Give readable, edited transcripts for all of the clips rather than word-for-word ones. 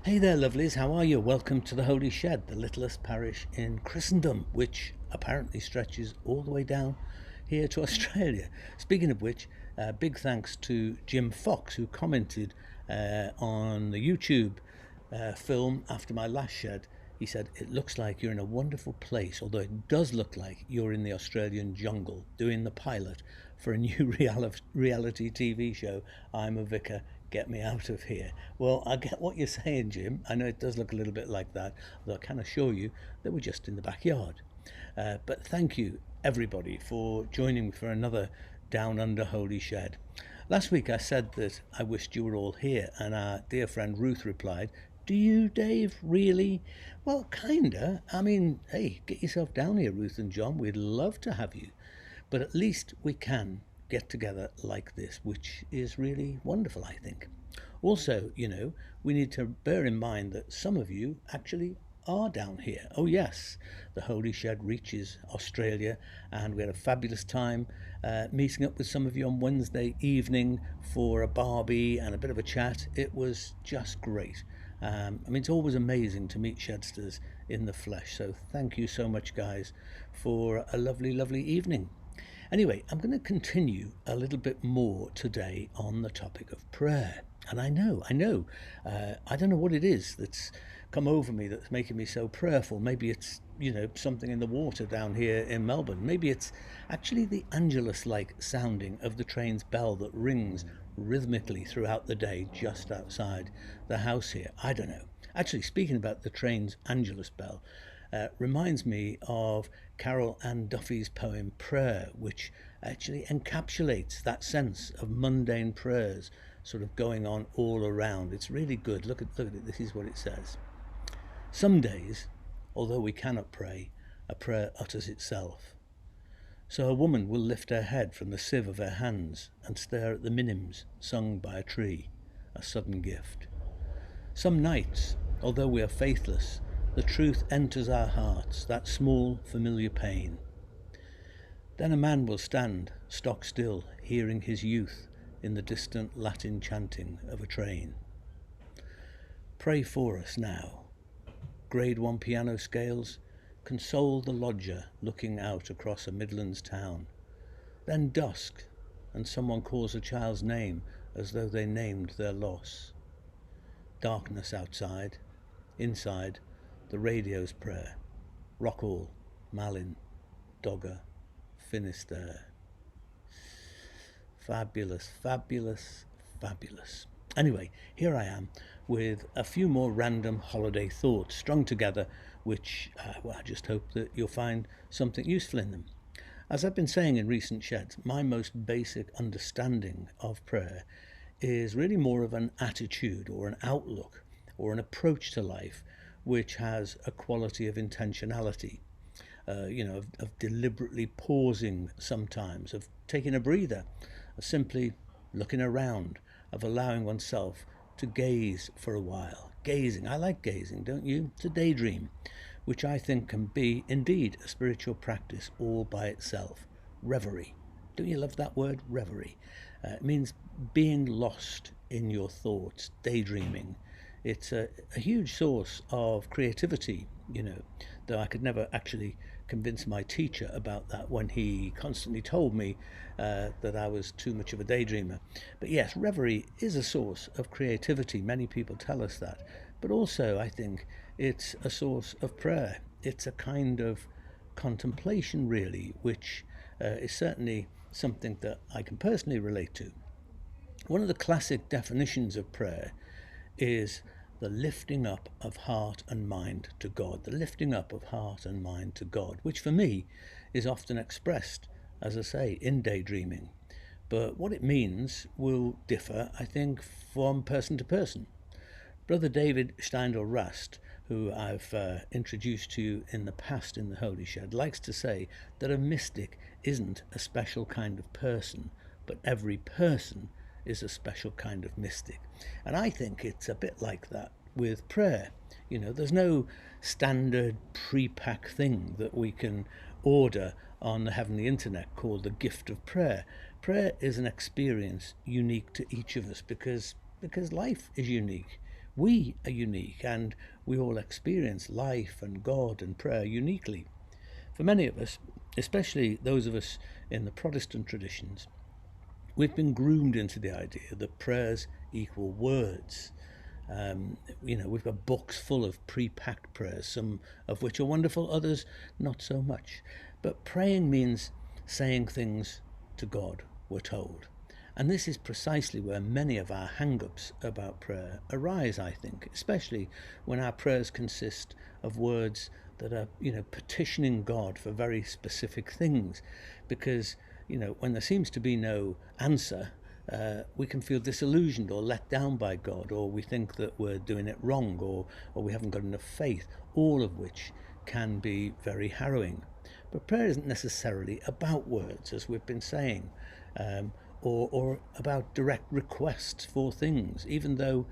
Hey there, lovelies. How are you? Welcome to the Holy Shed, the littlest parish in Christendom, which apparently stretches all the way down here to Australia. Speaking of which, big thanks to Jim Fox, who commented on the YouTube film after my last shed. He said, "It looks like you're in a wonderful place, although it does look like you're in the Australian jungle doing the pilot for a new reality TV show. I'm a vicar, get me out of here." Well, I get what you're saying, Jim. I know it does look a little bit like that, although I can assure you that we're just in the backyard. But thank you, everybody, for joining me for another Down Under Holy Shed. Last week I said that I wished you were all here, and our dear friend Ruth replied, "Do you, Dave? Really?" Well, kinda. I mean, hey, get yourself down here, Ruth and John. We'd love to have you. But at least we can get together like this, which is really wonderful, I think. Also, we need to bear in mind that some of you actually are down here. Oh, yes, the Holy Shed reaches Australia, and we had a fabulous time meeting up with some of you on Wednesday evening for a barbie and a bit of a chat. It was just great. It's always amazing to meet Shedsters in the flesh, so thank you so much, guys, for a lovely, lovely evening. Anyway, I'm going to continue a little bit more today on the topic of prayer. And I know, I don't know what it is that's come over me that's making me so prayerful. Maybe it's, something in the water down here in Melbourne. Maybe it's actually the Angelus-like sounding of the train's bell that rings rhythmically throughout the day just outside the house here. I don't know. Actually, speaking about the train's Angelus bell, reminds me of Carol Ann Duffy's poem Prayer, which actually encapsulates that sense of mundane prayers sort of going on all around. It's really good. Look at it. This is what it says. "Some days, although we cannot pray, a prayer utters itself. So a woman will lift her head from the sieve of her hands and stare at the minims sung by a tree, a sudden gift. Some nights, although we are faithless, the truth enters our hearts, that small, familiar pain. Then a man will stand, stock still, hearing his youth in the distant Latin chanting of a train. Pray for us now. Grade 1 piano scales, console the lodger looking out across a Midlands town. Then dusk, and someone calls a child's name as though they named their loss. Darkness outside, inside, the radio's prayer. Rockall, Malin, Dogger, Finisterre." Fabulous, fabulous, fabulous. Anyway, here I am with a few more random holiday thoughts strung together, which I just hope that you'll find something useful in them. As I've been saying in recent sheds, my most basic understanding of prayer is really more of an attitude or an outlook or an approach to life which has a quality of intentionality, of deliberately pausing sometimes, of taking a breather, of simply looking around, of allowing oneself to gaze for a while. Gazing, I like gazing, don't you? To daydream, which I think can be indeed a spiritual practice all by itself. Reverie. Don't you love that word, reverie? It means being lost in your thoughts, daydreaming. It's a huge source of creativity, though I could never actually convince my teacher about that when he constantly told me that I was too much of a daydreamer. But yes, reverie is a source of creativity. Many people tell us that. But also, I think it's a source of prayer. It's a kind of contemplation, really, which is certainly something that I can personally relate to. One of the classic definitions of prayer is the lifting up of heart and mind to God, the lifting up of heart and mind to God, which for me is often expressed, as I say, in daydreaming. But what it means will differ, I think, from person to person. Brother David Steindl Rast, who I've introduced to you in the past in the Holy Shed, likes to say that a mystic isn't a special kind of person, but every person is a special kind of mystic. And I think it's a bit like that with prayer. There's no standard pre-pack thing that we can order on the heavenly internet called the gift of prayer. Prayer is an experience unique to each of us because life is unique. We are unique, and we all experience life and God and prayer uniquely. For many of us, especially those of us in the Protestant traditions, we've been groomed into the idea that prayers equal words. We've got books full of pre-packed prayers, some of which are wonderful, others not so much. But praying means saying things to God, we're told. And this is precisely where many of our hang-ups about prayer arise, I think, especially when our prayers consist of words that are, petitioning God for very specific things. Because, when there seems to be no answer, we can feel disillusioned or let down by God, or we think that we're doing it wrong, or we haven't got enough faith, all of which can be very harrowing. But prayer isn't necessarily about words, as we've been saying, or about direct requests for things, even though,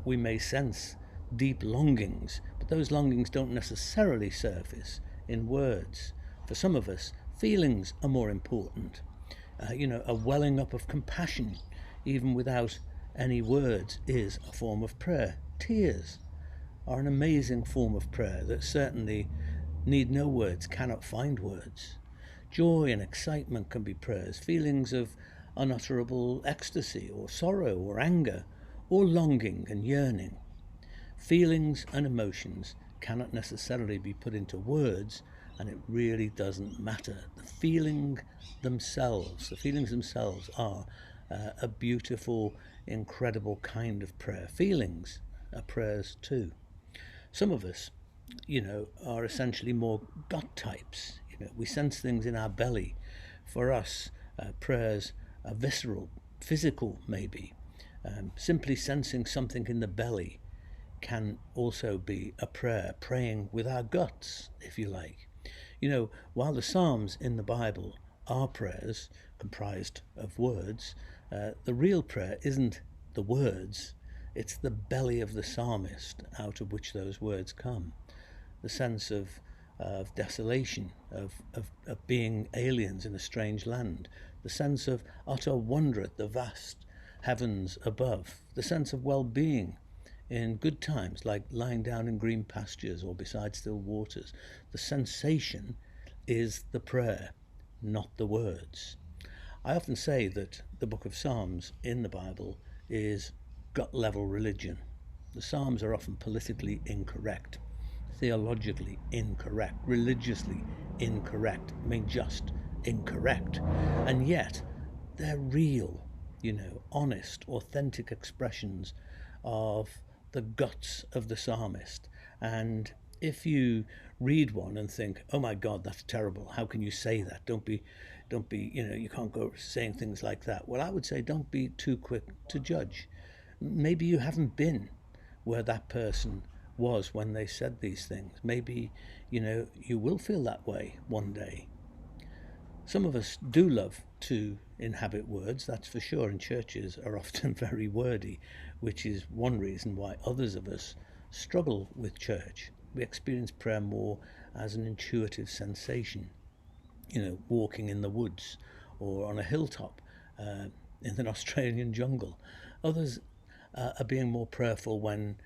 we may sense deep longings, but those longings don't necessarily surface in words. For some of us, feelings are more important. A welling up of compassion, even without any words, is a form of prayer. Tears are an amazing form of prayer that certainly need no words, cannot find words. Joy and excitement can be prayers, feelings of unutterable ecstasy or sorrow or anger or longing and yearning. Feelings and emotions cannot necessarily be put into words, and it really doesn't matter. The feelings themselves are a beautiful, incredible kind of prayer. Feelings are prayers too. Some of us, are essentially more gut types. We sense things in our belly. For us, prayers are visceral, physical maybe. Simply sensing something in the belly can also be a prayer, praying with our guts, if you like. While the Psalms in the Bible are prayers comprised of words, the real prayer isn't the words, it's the belly of the psalmist out of which those words come. The sense of desolation, of being aliens in a strange land, the sense of utter wonder at the vast heavens above, the sense of well-being in good times, like lying down in green pastures or beside still waters. The sensation is the prayer, not the words. I often say that the book of Psalms in the Bible is gut level religion. The Psalms are often politically incorrect, theologically incorrect, religiously incorrect, just incorrect. And yet, they're real, honest, authentic expressions of the guts of the psalmist. And if you read one and think, oh my God, that's terrible, how can you say that? Don't be, you can't go saying things like that. Well, I would say don't be too quick to judge. Maybe you haven't been where that person was when they said these things. Maybe, you will feel that way one day. Some of us do love to inhabit words, that's for sure, and churches are often very wordy, which is one reason why others of us struggle with church. We experience prayer more as an intuitive sensation, walking in the woods or on a hilltop in an Australian jungle. Others are being more prayerful when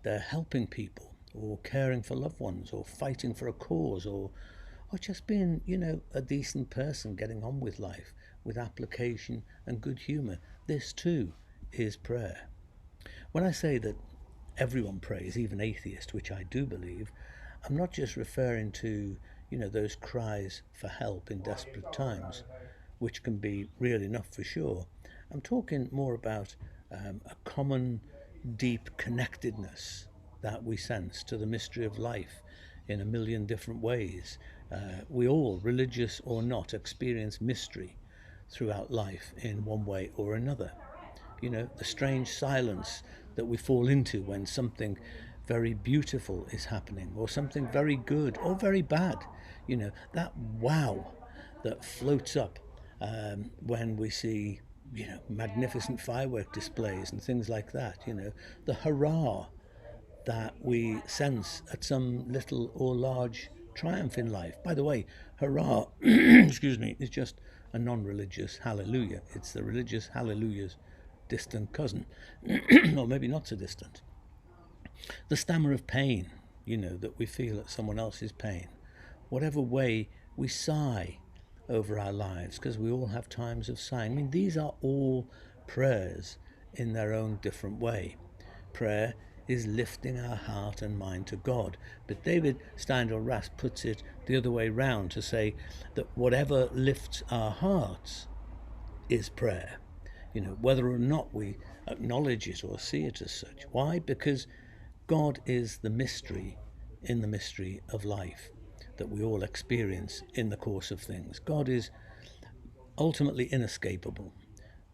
they're helping people or caring for loved ones or fighting for a cause or just being, a decent person getting on with life with application and good humour. This too is prayer. When I say that everyone prays, even atheists, which I do believe, I'm not just referring to, those cries for help in desperate times, which can be real enough for sure. I'm talking more about a common, deep connectedness that we sense to the mystery of life in a million different ways. We all, religious or not, experience mystery throughout life in one way or another. The strange silence that we fall into when something very beautiful is happening, or something very good or very bad. That wow that floats up when we see, magnificent firework displays and things like that. The hurrah that we sense at some little or large triumph in life. By the way, hurrah, excuse me, is just a non-religious hallelujah. It's the religious hallelujah's distant cousin, or maybe not so distant. The stammer of pain, that we feel at someone else's pain. Whatever way we sigh over our lives, because we all have times of sighing. I mean, these are all prayers in their own different way. Prayer is lifting our heart and mind to God. But David Steindl-Rast puts it the other way round to say that whatever lifts our hearts is prayer. Whether or not we acknowledge it or see it as such. Why? Because God is the mystery in the mystery of life that we all experience in the course of things. God is ultimately inescapable.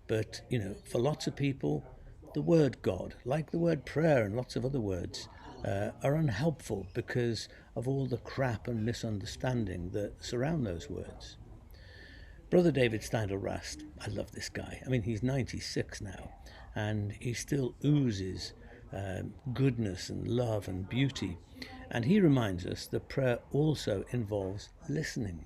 But, for lots of people, the word God, like the word prayer and lots of other words, are unhelpful because of all the crap and misunderstanding that surround those words. Brother David Steindl-Rast, I love this guy. I mean, he's 96 now, and he still oozes goodness and love and beauty. And he reminds us that prayer also involves listening,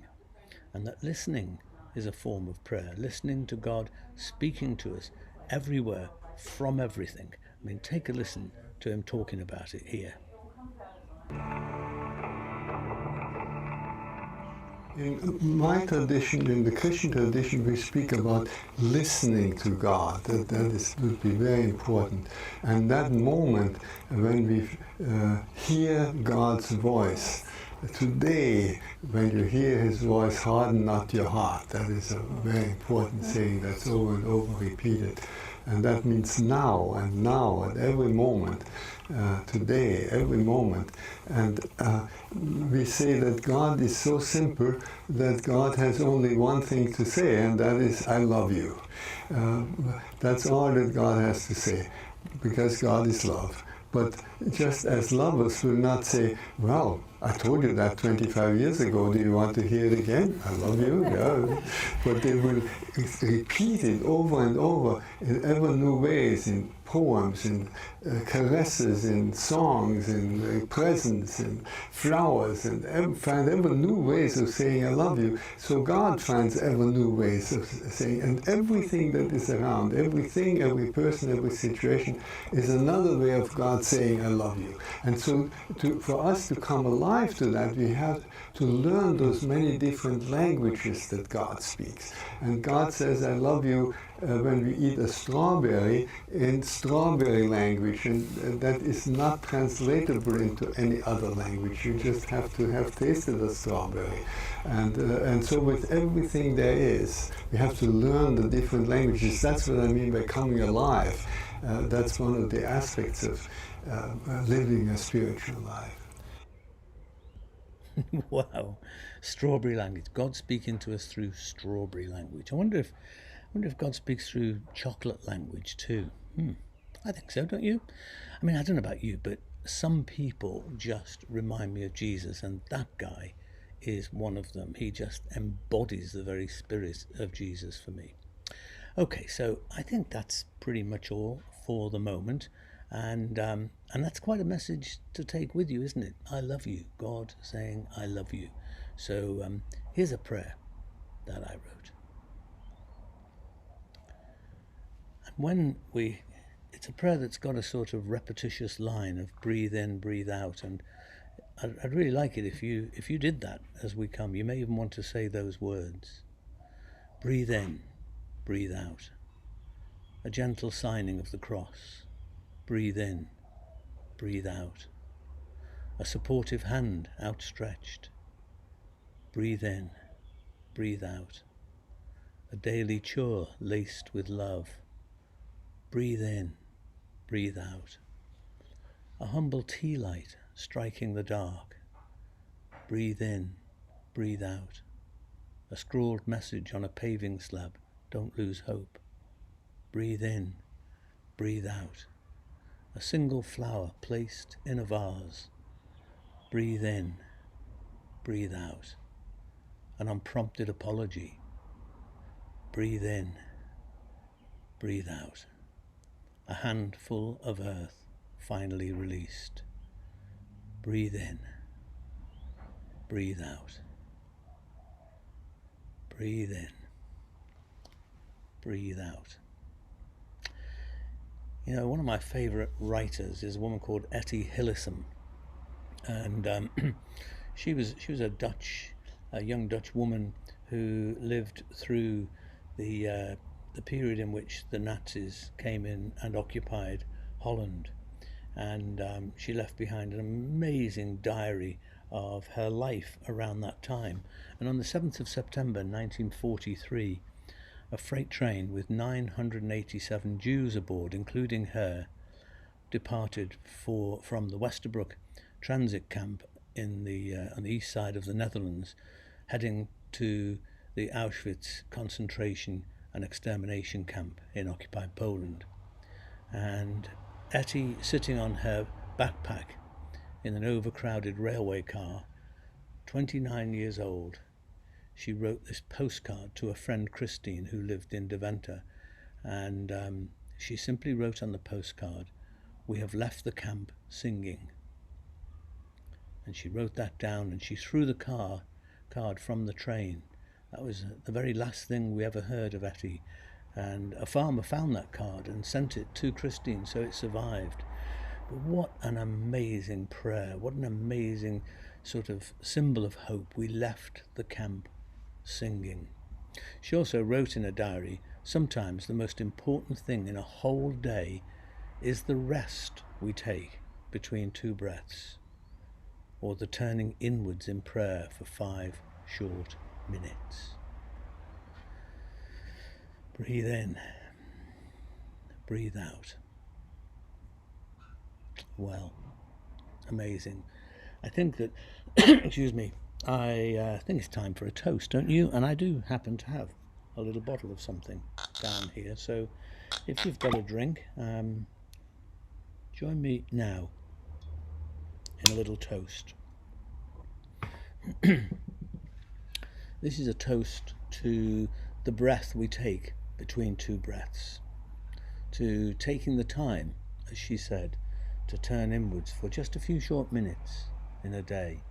and that listening is a form of prayer, listening to God speaking to us everywhere from everything. I mean, take a listen to him talking about it here. In my tradition, in the Christian tradition, we speak about listening to God. That would be very important. And that moment when we hear God's voice, today, when you hear his voice, harden not your heart. That is a very important saying that's over and over repeated. And that means now, at every moment, today, every moment. And we say that God is so simple that God has only one thing to say, and that is, I love you. That's all that God has to say, because God is love. But just as lovers will not say, well, I told you that 25 years ago, do you want to hear it again? I love you, yeah. But they will repeat it over and over in ever new ways, in poems, in caresses, in songs, in presents, in flowers, and find ever new ways of saying I love you. So God finds ever new ways of saying, and everything that is around, everything, every person, every situation is another way of God saying I love you. And so for us to come alive to that, we have to learn those many different languages that God speaks. And God says I love you when we eat a strawberry in strawberry language, and that is not translatable into any other language. You just have to have tasted a strawberry. And so with everything there is, we have to learn the different languages. That's what I mean by coming alive. That's one of the aspects of living a spiritual life. Wow, strawberry language. God speaking to us through strawberry language. I wonder if God speaks through chocolate language too. I think so, don't you? I mean, I don't know about you, but some people just remind me of Jesus, and that guy is one of them. He just embodies the very spirit of Jesus for me. Okay, so I think that's pretty much all for the moment, and that's quite a message to take with you, isn't it? I love you, God saying I love you. So here's a prayer that I wrote. And it's a prayer that's got a sort of repetitious line of breathe in, breathe out, and I'd really like it if you did that as we come. You may even want to say those words. Breathe in, breathe out. A gentle signing of the cross. Breathe in, breathe out. A supportive hand outstretched. Breathe in, breathe out. A daily chore laced with love. Breathe in, breathe out. A humble tea light striking the dark. Breathe in, breathe out. A scrawled message on a paving slab. Don't lose hope. Breathe in, breathe out. A single flower placed in a vase. Breathe in, breathe out. An unprompted apology. Breathe in, breathe out. A handful of earth finally released. Breathe in, breathe out. Breathe in, breathe out. You know, one of my favourite writers is a woman called Etty Hillesum, and she was a young Dutch woman who lived through the period in which the Nazis came in and occupied Holland, and she left behind an amazing diary of her life around that time. And on the 7th of September 1943, a freight train with 987 Jews aboard, including her, departed from the Westerbroek transit camp on the east side of the Netherlands, heading to the Auschwitz concentration and extermination camp in occupied Poland. And Etty, sitting on her backpack in an overcrowded railway car, 29 years old, she wrote this postcard to a friend, Christine, who lived in Deventer, and she simply wrote on the postcard, "We have left the camp singing." And she wrote that down, and she threw the card from the train. That was the very last thing we ever heard of Etty. And a farmer found that card and sent it to Christine, so it survived. But what an amazing prayer, what an amazing sort of symbol of hope. We left the camp singing. She also wrote in a diary, "Sometimes the most important thing in a whole day is the rest we take between two breaths, or the turning inwards in prayer for 5 short minutes." Breathe in, breathe out. Well, amazing. I think that, excuse me, I think it's time for a toast, don't you? And I do happen to have a little bottle of something down here, so if you've got a drink, join me now in a little toast. This is a toast to the breath we take between two breaths, to taking the time, as she said, to turn inwards for just a few short minutes in a day,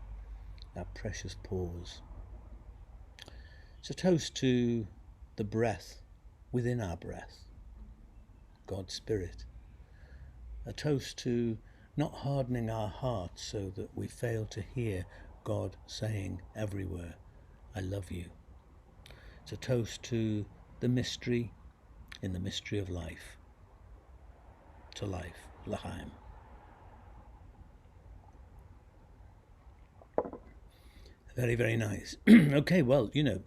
that precious pause. It's a toast to the breath within our breath, God's Spirit. A toast to not hardening our hearts so that we fail to hear God saying everywhere, "I love you." It's a toast to the mystery in the mystery of life, to life, l'chaim. Very, very nice. Okay, well, you know,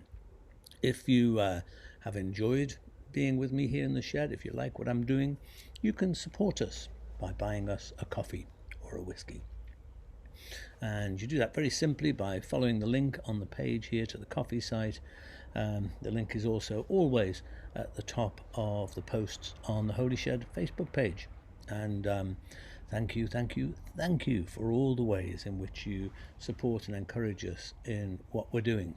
if you have enjoyed being with me here in the shed, if you like what I'm doing, you can support us by buying us a coffee or a whiskey. And you do that very simply by following the link on the page here to the coffee site. The link is also always at the top of the posts on the Holy Shed Facebook page. And thank you for all the ways in which you support and encourage us in what we're doing.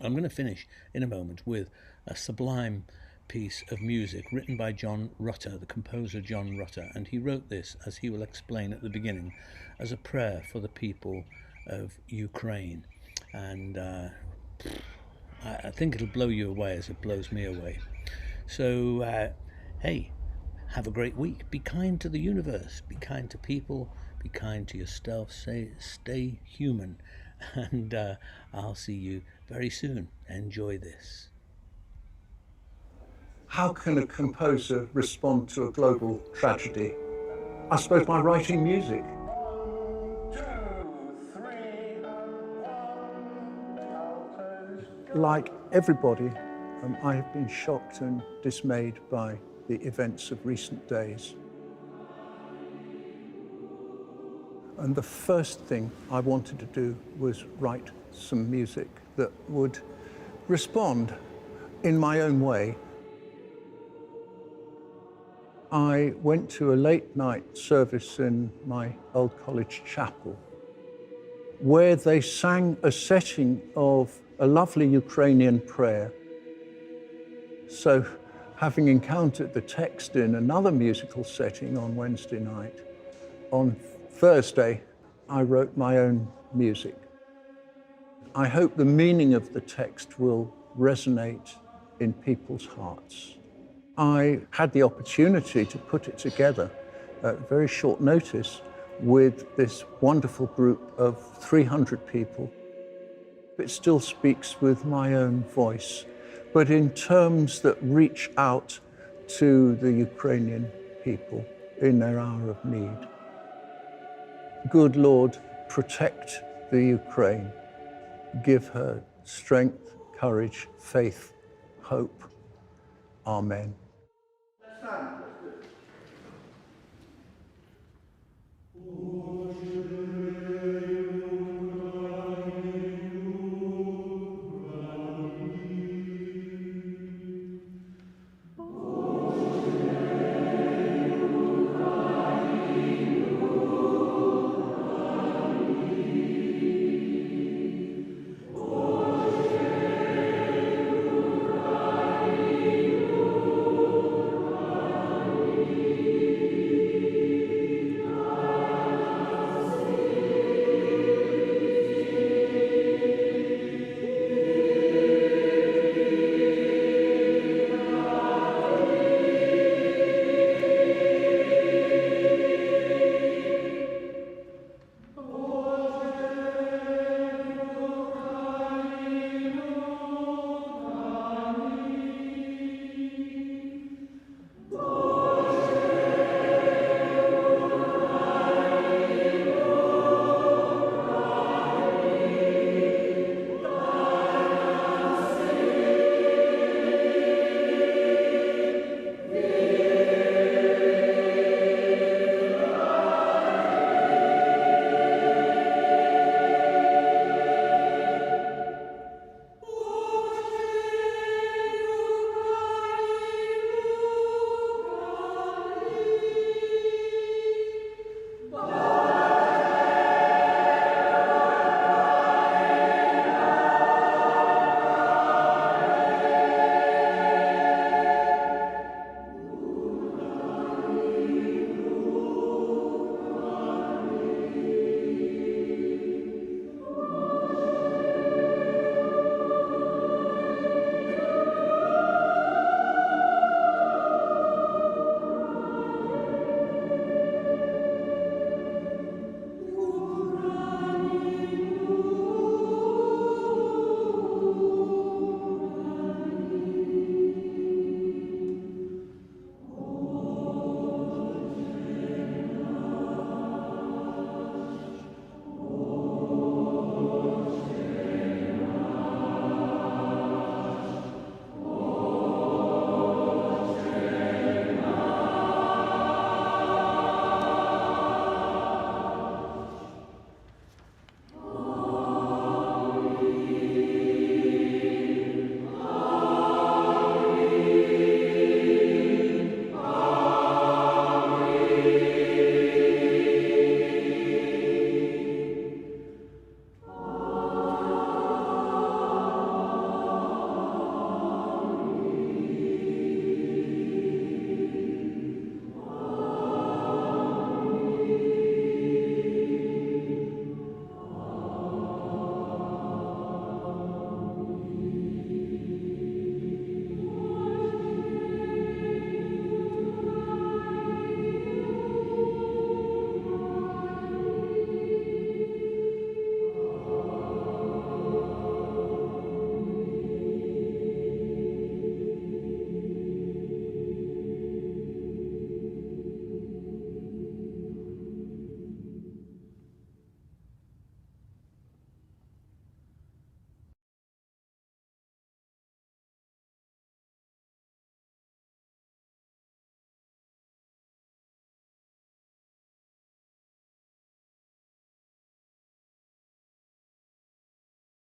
I'm going to finish in a moment with a sublime piece of music written by John Rutter, the composer John Rutter, and he wrote this, as he will explain at the beginning, as a prayer for the people of Ukraine. And I think it'll blow you away as it blows me away. So, hey, have a great week. Be kind to the universe. Be kind to people. Be kind to yourself. Stay human. And I'll see you very soon. Enjoy this. How can a composer respond to a global tragedy? I suppose by writing music. 1, 2, 3, 1. Like everybody, I have been shocked and dismayed by the events of recent days. And the first thing I wanted to do was write some music that would respond in my own way. I went to a late night service in my old college chapel where they sang a setting of a lovely Ukrainian prayer. So, having encountered the text in another musical setting on Wednesday night, on Thursday, I wrote my own music. I hope the meaning of the text will resonate in people's hearts. I had the opportunity to put it together at very short notice with this wonderful group of 300 people. It still speaks with my own voice, but in terms that reach out to the Ukrainian people in their hour of need. Good Lord, protect the Ukraine. Give her strength, courage, faith, hope. Amen.